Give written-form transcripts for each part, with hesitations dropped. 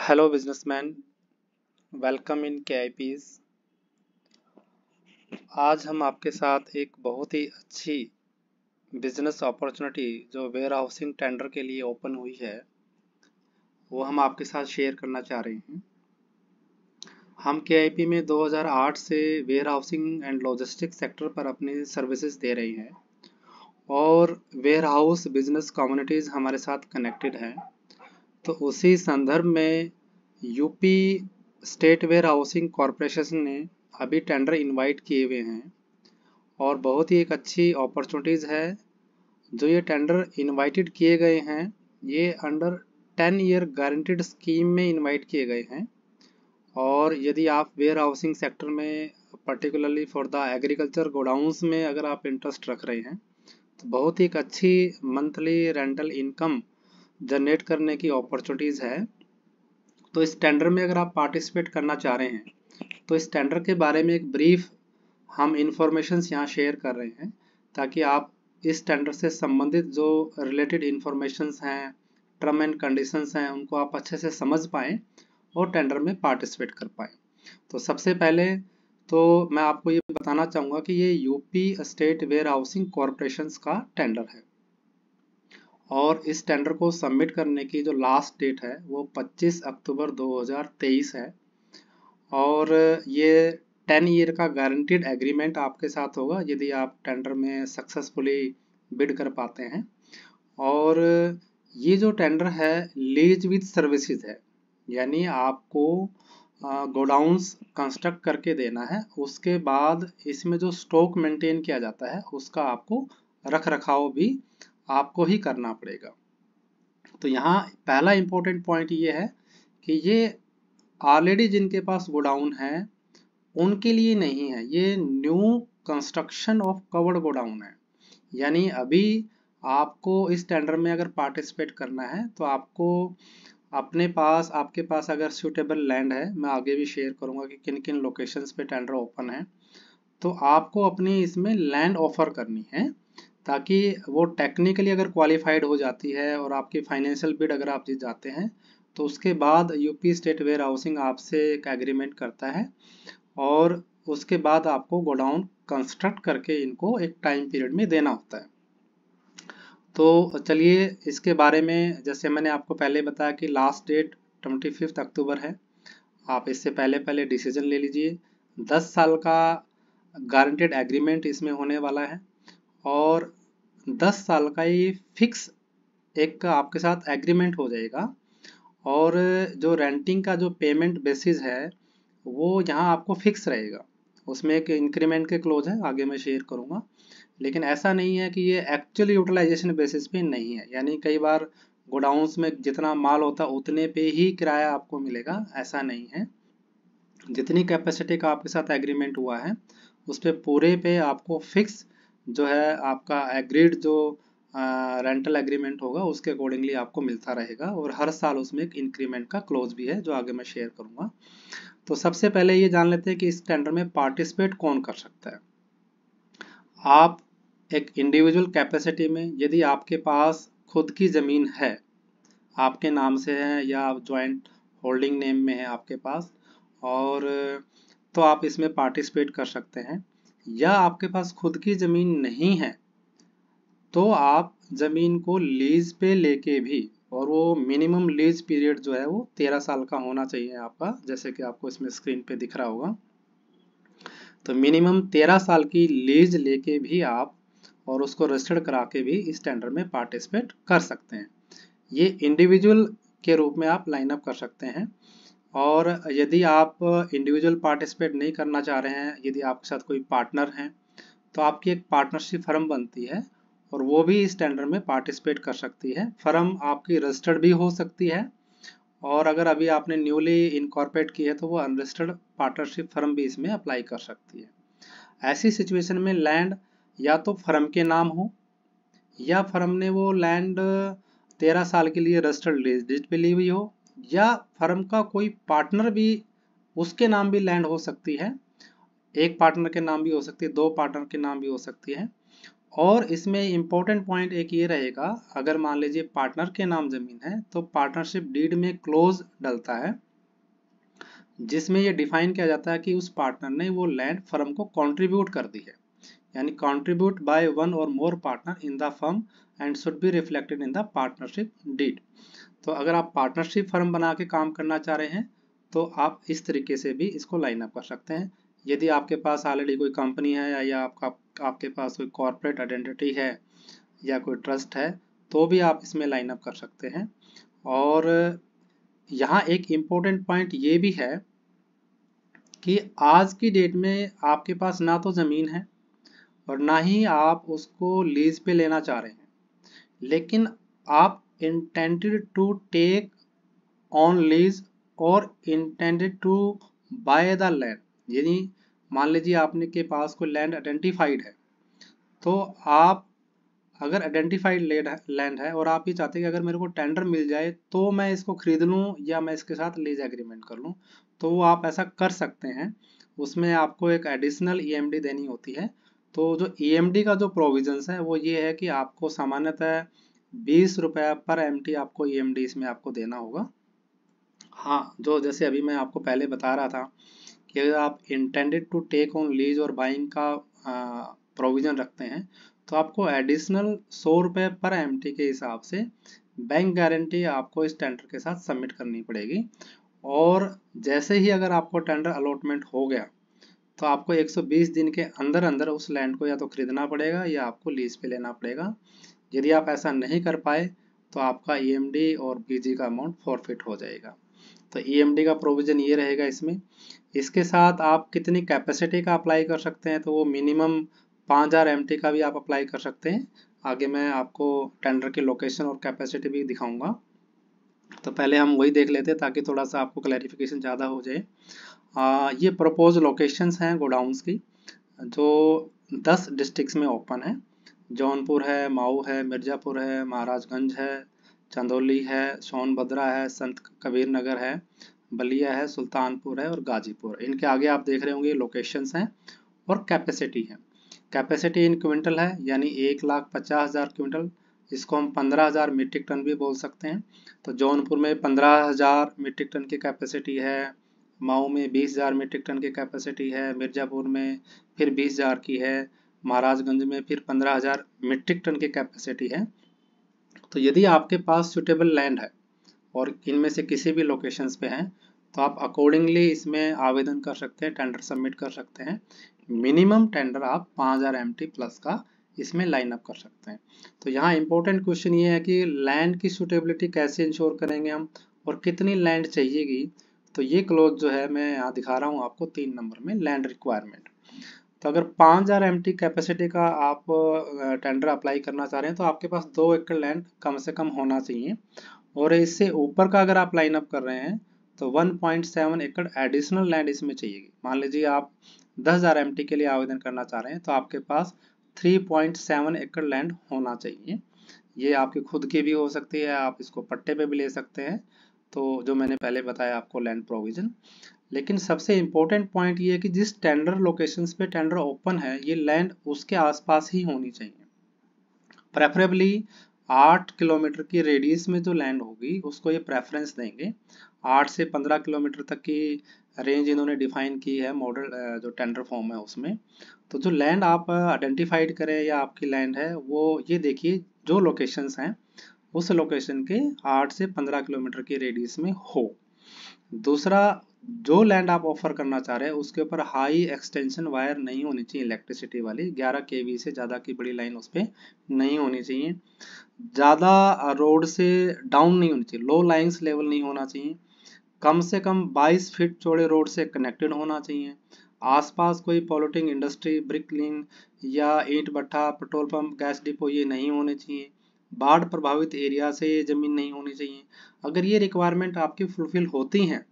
Hello businessman, welcome in KIPs। आज हम आपके साथ एक बहुत ही अच्छी बिजनेस अपॉर्चुनिटी जो वेयर हाउसिंग टेंडर के लिए ओपन हुई है वो हम आपके साथ शेयर करना चाह रहे हैं। हम KIP में 2008 से warehousing and logistic sector पर अपनी सर्विसेज दे रहे हैं और वेयर हाउस बिजनेस कम्युनिटीज़ हमारे साथ कनेक्टेड हैं। तो उसी संदर्भ में UP state warehousing corporation ने अभी टेंडर इनवाइट किए हुए हैं और बहुत ही एक अच्छी अपॉर्चुनिटीज़ है। जो ये टेंडर इनवाइटेड किए गए हैं ये अंडर 10 ईयर गारंटीड स्कीम में इनवाइट किए गए हैं। और यदि आप वेयर हाउसिंग सेक्टर में particularly for the agriculture godowns में अगर आप इंटरेस्ट रख रहे हैं तो बहुत ही एक अच्छी मंथली रेंटल इनकम जनरेट करने की अपॉर्चुनिटीज़ है। तो इस टेंडर में अगर आप पार्टिसिपेट करना चाह रहे हैं तो इस टेंडर के बारे में एक ब्रीफ हम इंफॉर्मेशंस यहाँ शेयर कर रहे हैं ताकि आप इस टेंडर से संबंधित जो रिलेटेड इंफॉर्मेशंस हैं, टर्म एंड कंडीशंस हैं, उनको आप अच्छे से समझ पाएँ और टेंडर में पार्टिसिपेट कर पाएँ। तो सबसे पहले तो मैं आपको ये बताना चाहूँगा कि ये UP state warehousing corporation का टेंडर है और इस टेंडर को सबमिट करने की जो लास्ट डेट है वो 25 अक्टूबर 2023 है और ये 10 ईयर का गारंटीड एग्रीमेंट आपके साथ होगा यदि आप टेंडर में सक्सेसफुली बिड कर पाते हैं। और ये जो टेंडर है लीज विद सर्विसेज है, यानी आपको गोडाउंस कंस्ट्रक्ट करके देना है, उसके बाद इसमें जो स्टॉक मेंटेन किया जाता है उसका आपको रख रखाव भी आपको ही करना पड़ेगा। तो यहाँ पहला इम्पोर्टेंट पॉइंट ये है कि ये ऑलरेडी जिनके पास गोडाउन है उनके लिए नहीं है, ये new construction of covered godown है। यानी अभी आपको इस टेंडर में अगर पार्टिसिपेट करना है तो आपको आपके पास अगर सूटेबल लैंड है, मैं आगे भी शेयर करूंगा कि किन किन लोकेशंस पे टेंडर ओपन है, तो आपको अपनी इसमें लैंड ऑफर करनी है ताकि वो टेक्निकली अगर क्वालिफाइड हो जाती है और आपकी फाइनेंशियल बिड अगर आप जीत जाते हैं तो उसके बाद यूपी स्टेट वेयर हाउसिंग आपसे एक एग्रीमेंट करता है और उसके बाद आपको गोडाउन कंस्ट्रक्ट करके इनको एक टाइम पीरियड में देना होता है। तो चलिए इसके बारे में, जैसे मैंने आपको पहले बताया कि लास्ट डेट 25 अक्टूबर है, आप इससे पहले पहले डिसीजन ले लीजिए। 10 साल का गारंटेड एग्रीमेंट इसमें होने वाला है और 10 साल का ये फिक्स एक आपके साथ एग्रीमेंट हो जाएगा। और जो रेंटिंग का जो पेमेंट बेसिस है वो यहाँ आपको फिक्स रहेगा, उसमें एक इंक्रीमेंट के क्लोज है, आगे मैं शेयर करूँगा। लेकिन ऐसा नहीं है कि ये एक्चुअल यूटिलाइजेशन बेसिस पे नहीं है, यानी कई बार गोडाउंस में जितना माल होता है उतने पे ही किराया आपको मिलेगा, ऐसा नहीं है। जितनी कैपेसिटी का आपके साथ एग्रीमेंट हुआ है उस पे पूरे पे आपको फिक्स जो है आपका एग्रीड जो रेंटल एग्रीमेंट होगा उसके अकॉर्डिंगली आपको मिलता रहेगा और हर साल उसमें एक इंक्रीमेंट का क्लोज भी है जो आगे मैं शेयर करूंगा। तो सबसे पहले ये जान लेते हैं कि इस टेंडर में पार्टिसिपेट कौन कर सकता है। आप एक इंडिविजुअल कैपेसिटी में, यदि आपके पास खुद की ज़मीन है, आपके नाम से है या जॉइंट होल्डिंग नेम में है आपके पास, और तो आप इसमें पार्टिसिपेट कर सकते हैं। या आपके पास खुद की ज़मीन नहीं है तो आप ज़मीन को लीज पे लेके भी, और वो मिनिमम लीज पीरियड जो है वो 13 साल का होना चाहिए आपका, जैसे कि आपको इसमें स्क्रीन पे दिख रहा होगा। तो मिनिमम 13 साल की लीज लेके भी आप और उसको रजिस्टर्ड करा के भी इस टेंडर में पार्टिसिपेट कर सकते हैं। ये इंडिविजुअल के रूप में आप लाइन अप कर सकते हैं। और यदि आप इंडिविजुअल पार्टिसिपेट नहीं करना चाह रहे हैं, यदि आपके साथ कोई पार्टनर हैं तो आपकी एक पार्टनरशिप फर्म बनती है और वो भी इस टेंडर में पार्टिसिपेट कर सकती है। फर्म आपकी रजिस्टर्ड भी हो सकती है और अगर अभी आपने न्यूली इनकॉर्पोरेट की है तो वो अनरजिस्टर्ड पार्टनरशिप फर्म भी इसमें अप्लाई कर सकती है। ऐसी सिचुएशन में लैंड या तो फर्म के नाम हो या फर्म ने वो लैंड 13 साल के लिए रजिस्टर्ड लीज पे ली हुई हो, या फर्म का कोई पार्टनर भी, उसके नाम भी लैंड हो सकती है। एक पार्टनर के नाम भी हो सकती है, दो पार्टनर के नाम भी हो सकती है। और इसमें इम्पोर्टेंट पॉइंट एक ये रहेगा, अगर मान लीजिए पार्टनर के नाम जमीन है तो पार्टनरशिप डीड में क्लोज डलता है, जिसमें ये डिफाइन किया जाता है कि उस पार्टनर ने वो लैंड फर्म को कंट्रीब्यूट कर दी है, यानी contribute by one or more partner in the firm and should be reflected in the partnership deed. तो अगर आप पार्टनरशिप फर्म बना के काम करना चाह रहे हैं तो आप इस तरीके से भी इसको लाइन अप कर सकते हैं। यदि आपके पास ऑलरेडी कोई कंपनी है या आपके पास कोई कॉर्पोरेट आइडेंटिटी है या कोई ट्रस्ट है तो भी आप इसमें लाइन अप कर सकते हैं। और यहाँ एक इम्पोर्टेंट पॉइंट ये भी है कि आज की डेट में आपके पास ना तो ज़मीन है और ना ही आप उसको लीज पे लेना चाह रहे हैं, लेकिन आप intended to take on lease or intended to buy the land. यानी मान लीजिए आपने के पास कोई लैंड आइडेंटिफाइड है, तो आप अगर आइडेंटिफाइड लैंड है और आप ये चाहते हैं कि अगर मेरे को टेंडर मिल जाए तो मैं इसको खरीद लूँ या मैं इसके साथ लीज एग्रीमेंट कर लूँ, तो वो आप ऐसा कर सकते हैं। उसमें आपको एक एडिशनल ईएमडी देनी होती है। तो जो ईएमडी का जो प्रोविजंस है वो ये है कि आपको सामान्यतः 20 रुपया पर एमटी आपको ईएमडी इसमें आपको देना होगा। हाँ, जो जैसे अभी मैं आपको पहले बता रहा था कि अगर आप intended to take on lease और बाइंग का प्रोविजन रखते हैं तो आपको एडिशनल 100 रुपये पर एमटी के हिसाब से बैंक गारंटी आपको इस टेंडर के साथ सबमिट करनी पड़ेगी। और जैसे ही अगर आपको टेंडर अलॉटमेंट हो गया तो आपको 120 दिन के अंदर अंदर उस लैंड को या तो खरीदना पड़ेगा या आपको लीज पे लेना पड़ेगा। यदि आप ऐसा नहीं कर पाए तो आपका ईएमडी और बीजी का अमाउंट फॉरफिट हो जाएगा। तो ईएमडी का प्रोविजन ये रहेगा इसमें। इसके साथ आप कितनी कैपेसिटी का अप्लाई कर सकते हैं, तो वो मिनिमम 5000 एमटी का भी आप अप्लाई कर सकते हैं। आगे मैं आपको टेंडर की लोकेशन और कैपेसिटी भी दिखाऊंगा। तो पहले हम वही देख लेते हैं ताकि थोड़ा सा आपको क्लैरिफिकेशन ज़्यादा हो जाए। ये प्रपोज लोकेशंस हैं गोडाउंस की, जो 10 डिस्ट्रिक्ट्स में ओपन है। जौनपुर है, मऊ है, मिर्ज़ापुर है, महाराजगंज है, चंदौली है, सोनभद्रा है, संत कबीर नगर है, बलिया है, सुल्तानपुर है और गाजीपुर। इनके आगे आप देख रहे होंगे लोकेशंस हैं और कैपेसिटी है। कैपेसिटी इन क्विंटल है, यानी 1,50,000 क्विंटल। इसको हम 15,000 मीट्रिक टन भी बोल सकते हैं। तो जौनपुर में 15,000 मीट्रिक टन की कैपेसिटी है, मऊ में 20,000 मीट्रिक टन की कैपेसिटी है, मिर्ज़ापुर में फिर 20,000 की है, महाराजगंज में फिर 15,000 मीट्रिक टन की कैपेसिटी है। तो यदि आपके पास सुटेबल लैंड है और इनमें से किसी भी लोकेशंस पे हैं तो आप अकॉर्डिंगली इसमें आवेदन कर सकते हैं, टेंडर सबमिट कर सकते हैं। मिनिमम टेंडर आप 5000 एमटी प्लस का इसमें लाइन अप कर सकते हैं। तो यहाँ इंपॉर्टेंट क्वेश्चन ये है कि लैंड की सुटेबिलिटी कैसे इंश्योर करेंगे हम और कितनी लैंड चाहिएगी। तो ये क्लोज जो है मैं यहाँ दिखा रहा हूँ आपको 3 नंबर में, लैंड रिक्वायरमेंट। तो अगर 5000 एमटी कैपेसिटी का आप टेंडर अप्लाई करना चाह रहे हैं तो आपके पास 2 एकड़ लैंड कम से कम होना चाहिए। और इससे ऊपर का अगर आप लाइन अप कर रहे हैं तो 1.7 एकड़ एडिशनल लैंड इसमें चाहिएगी। मान लीजिए आप 10,000 एमटी के लिए आवेदन करना चाह रहे हैं तो आपके पास 3.7 एकड़ लैंड होना चाहिए। ये आपकी खुद की भी हो सकती है, आप इसको पट्टे पे भी ले सकते हैं। तो जो मैंने पहले बताया आपको लैंड प्रोविजन। लेकिन सबसे इम्पोर्टेंट पॉइंट ये है कि जिस टेंडर लोकेशंस पे टेंडर ओपन है ये लैंड उसके आसपास ही होनी चाहिए। प्रेफरेबली 8 किलोमीटर की रेडियस में जो लैंड होगी उसको ये प्रेफरेंस देंगे। 8 से 15 किलोमीटर तक की रेंज इन्होंने डिफाइन की है मॉडल जो टेंडर फॉर्म है उसमें। तो जो लैंड आप आइडेंटिफाइड करें या आपकी लैंड है वो ये देखिए जो लोकेशंस हैं उस लोकेशन के 8 से 15 किलोमीटर की रेडियस में हो। दूसरा, जो लैंड आप ऑफर करना चाह रहे हैं उसके ऊपर हाई एक्सटेंशन वायर नहीं होनी चाहिए, इलेक्ट्रिसिटी वाली 11 केवी से ज़्यादा की बड़ी लाइन उस पर नहीं होनी चाहिए। ज़्यादा रोड से डाउन नहीं होनी चाहिए, लो लाइंस लेवल नहीं होना चाहिए। कम से कम 22 फीट चौड़े रोड से कनेक्टेड होना चाहिए। आसपास कोई पॉल्यूटिंग इंडस्ट्री, ब्रिक लिंक या ईंट भट्ठा, पेट्रोल पंप, गैस डिपो ये नहीं होने चाहिए। बाढ़ प्रभावित एरिया से ये जमीन नहीं होनी चाहिए। अगर ये रिक्वायरमेंट आपकी फुलफिल होती हैं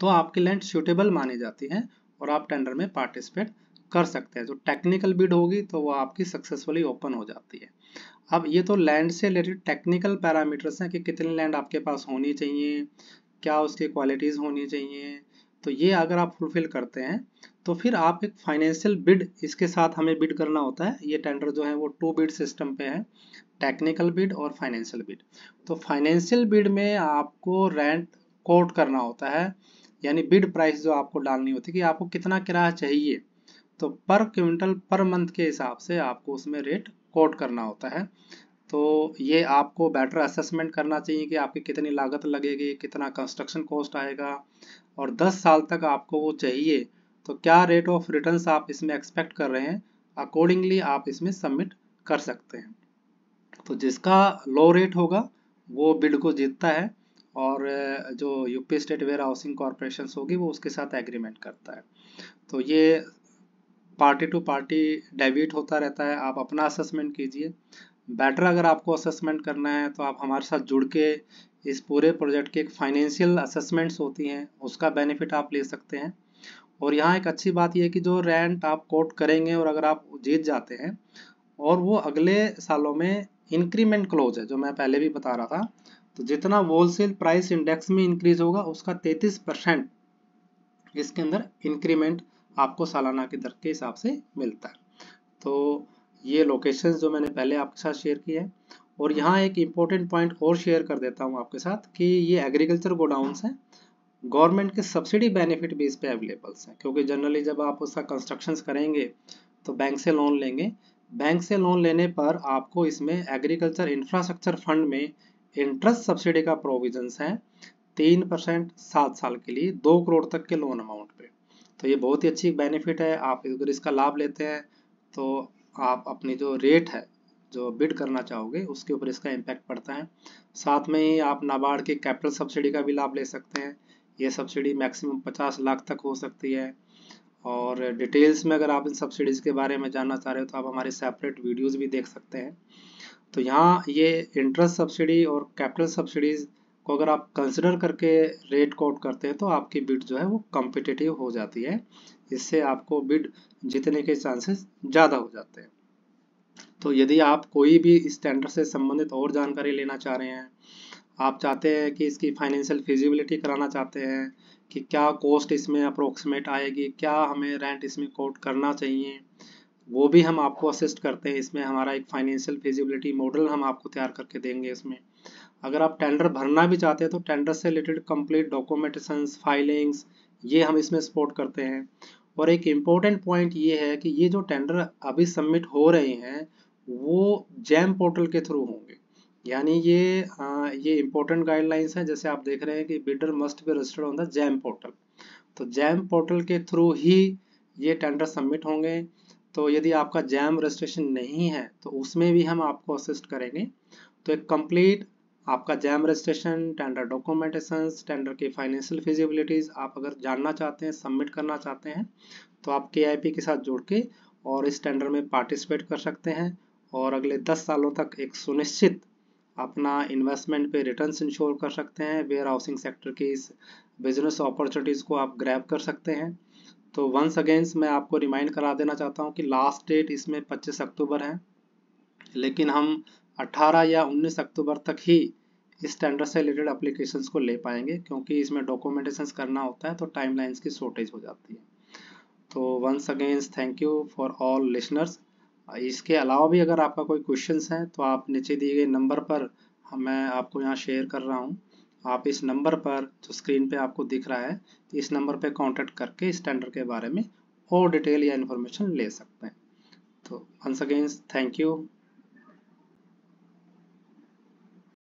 तो आपकी लैंड सूटेबल मानी जाती है और आप टेंडर में पार्टिसिपेट कर सकते हैं। जो टेक्निकल बिड होगी तो वो आपकी सक्सेसफुली ओपन हो जाती है। अब ये तो लैंड से रिलेटेड टेक्निकल पैरामीटर्स हैं कि कितनी लैंड आपके पास होनी चाहिए, क्या उसकी क्वालिटीज़ होनी चाहिए, तो ये अगर आप फुलफिल करते हैं तो फिर आप एक फाइनेंशियल बिड इसके साथ हमें बिड करना होता है। ये टेंडर जो है वो 2 बिड सिस्टम पे है, टेक्निकल बिड और फाइनेंशियल बिड। तो फाइनेंशियल बिड में आपको रेंट कोट करना होता है, यानी बिड प्राइस जो आपको डालनी होती है कि आपको कितना किराया चाहिए, तो पर क्विंटल पर मंथ के हिसाब से आपको उसमें रेट कोट करना होता है। तो ये आपको बेटर असेसमेंट करना चाहिए कि आपकी कितनी लागत लगेगी, कितना कंस्ट्रक्शन कॉस्ट आएगा, और 10 साल तक आपको वो चाहिए, तो क्या रेट ऑफ रिटर्न्स आप इसमें एक्सपेक्ट कर रहे हैं, अकॉर्डिंगली आप इसमें सबमिट कर सकते हैं। तो जिसका लो रेट होगा वो बिड को जीतता है, और जो UP state warehousing corporation होगी वो उसके साथ एग्रीमेंट करता है। तो ये पार्टी टू पार्टी डेबिट होता रहता है। आप अपना असेसमेंट कीजिए। बेटर अगर आपको असेसमेंट करना है तो आप हमारे साथ जुड़ के इस पूरे प्रोजेक्ट के एक फाइनेंशियल असेसमेंट्स होती हैं उसका बेनिफिट आप ले सकते हैं। और यहाँ एक अच्छी बात यह है कि जो रेंट आप कोट करेंगे और अगर आप जीत जाते हैं और वो अगले सालों में इंक्रीमेंट क्लोज है, जो मैं पहले भी बता रहा था, तो जितना होलसेल प्राइस इंडेक्स में इंक्रीज होगा उसका 33% इसके अंदर इंक्रीमेंट आपको सालाना की दर के हिसाब से मिलता है। तो ये लोकेशंस जो मैंने पहले आपके साथ शेयर किए हैं, और यहाँ एक इम्पोर्टेंट पॉइंट और शेयर कर देता हूँ आपके साथ कि ये एग्रीकल्चर गोडाउन्स हैं, गवर्नमेंट के सब्सिडी बेनिफिट भी इस पे अवेलेबल्स हैं, क्योंकि जनरली जब आप उसका कंस्ट्रक्शंस करेंगे तो बैंक से लोन लेंगे। बैंक से लोन लेने पर आपको इसमें एग्रीकल्चर इंफ्रास्ट्रक्चर फंड में इंटरेस्ट सब्सिडी का प्रोविजंस है 3% 7 साल के लिए 2 करोड़ तक के लोन अमाउंट पे। तो ये बहुत ही अच्छी बेनिफिट है। आप अगर इसका लाभ लेते हैं तो आप अपनी जो रेट है जो बिड करना चाहोगे उसके ऊपर इसका इम्पैक्ट पड़ता है। साथ में ही आप नाबार्ड की कैपिटल सब्सिडी का भी लाभ ले सकते हैं। ये सब्सिडी मैक्सिमम 50 लाख तक हो सकती है। और डिटेल्स में अगर आप इन सब्सिडीज़ के बारे में जानना चाह रहे हो तो आप हमारे सेपरेट वीडियोस भी देख सकते हैं। तो यहाँ ये इंटरेस्ट सब्सिडी और कैपिटल सब्सिडीज़ को अगर आप कंसिडर करके रेट कोट करते हैं तो आपकी बिड जो है वो कॉम्पिटिटिव हो जाती है। इससे आपको बिड जीतने के चांसेस ज़्यादा हो जाते हैं। तो यदि आप कोई भी इस टेंडर से संबंधित और जानकारी लेना चाह रहे हैं, आप चाहते हैं कि इसकी फाइनेंशियल फिजिबिलिटी कराना चाहते हैं कि क्या कॉस्ट इसमें अप्रोक्सीमेट आएगी, क्या हमें रेंट इसमें कोट करना चाहिए, वो भी हम आपको असिस्ट करते हैं। इसमें हमारा एक फाइनेंशियल फिजिबिलिटी मॉडल हम आपको तैयार करके देंगे। इसमें अगर आप टेंडर भरना भी चाहते हैं तो टेंडर से रिलेटेड कंप्लीट डॉक्यूमेंटेशंस फाइलिंग्स ये हम इसमें सपोर्ट करते हैं। और एक इम्पोर्टेंट पॉइंट ये है कि ये जो टेंडर अभी सबमिट हो रहे हैं वो जैम पोर्टल के थ्रू होंगे, यानी ये इम्पोर्टेंट गाइडलाइंस हैं। जैसे आप देख रहे हैं कि bidder must be registered on the GeM portal, तो जैम पोर्टल के थ्रू ही ये टेंडर सबमिट होंगे। तो यदि आपका जैम रजिस्ट्रेशन नहीं है तो उसमें भी हम आपको असिस्ट करेंगे। तो एक कंप्लीट आपका jam registration, tender documentation, tender की फाइनेंशियल फिजिबिलिटीज आप अगर जानना चाहते हैं, सबमिट करना चाहते हैं, तो आप KIP के साथ जुड़ के और इस टेंडर में पार्टिसिपेट कर सकते हैं और अगले 10 सालों तक एक सुनिश्चित अपना इन्वेस्टमेंट पे रिटर्न्स इंश्योर कर सकते हैं। वेयर हाउसिंग सेक्टर की इस बिजनेस अपॉर्चुनिटीज़ को आप ग्रैब कर सकते हैं। तो वंस अगेंस मैं आपको रिमाइंड करा देना चाहता हूँ कि लास्ट डेट इसमें 25 अक्टूबर है, लेकिन हम 18 या 19 अक्टूबर तक ही इस टेंडर से रिलेटेड एप्लीकेशंस को ले पाएंगे, क्योंकि इसमें डॉक्यूमेंटेशंस करना होता है तो टाइमलाइंस की शॉर्टेज हो जाती है। तो once again thank you for all listeners. इसके अलावा भी अगर आपका कोई क्वेश्चंस हैं तो आप नीचे दिए गए नंबर पर मैं आपको यहाँ शेयर कर रहा हूँ। आप इस नंबर पर जो स्क्रीन पे आपको दिख रहा है इस नंबर पे कांटेक्ट करके इस टेंडर के बारे में और डिटेल या इन्फॉर्मेशन ले सकते हैं। तो वंस अगेन थैंक यू।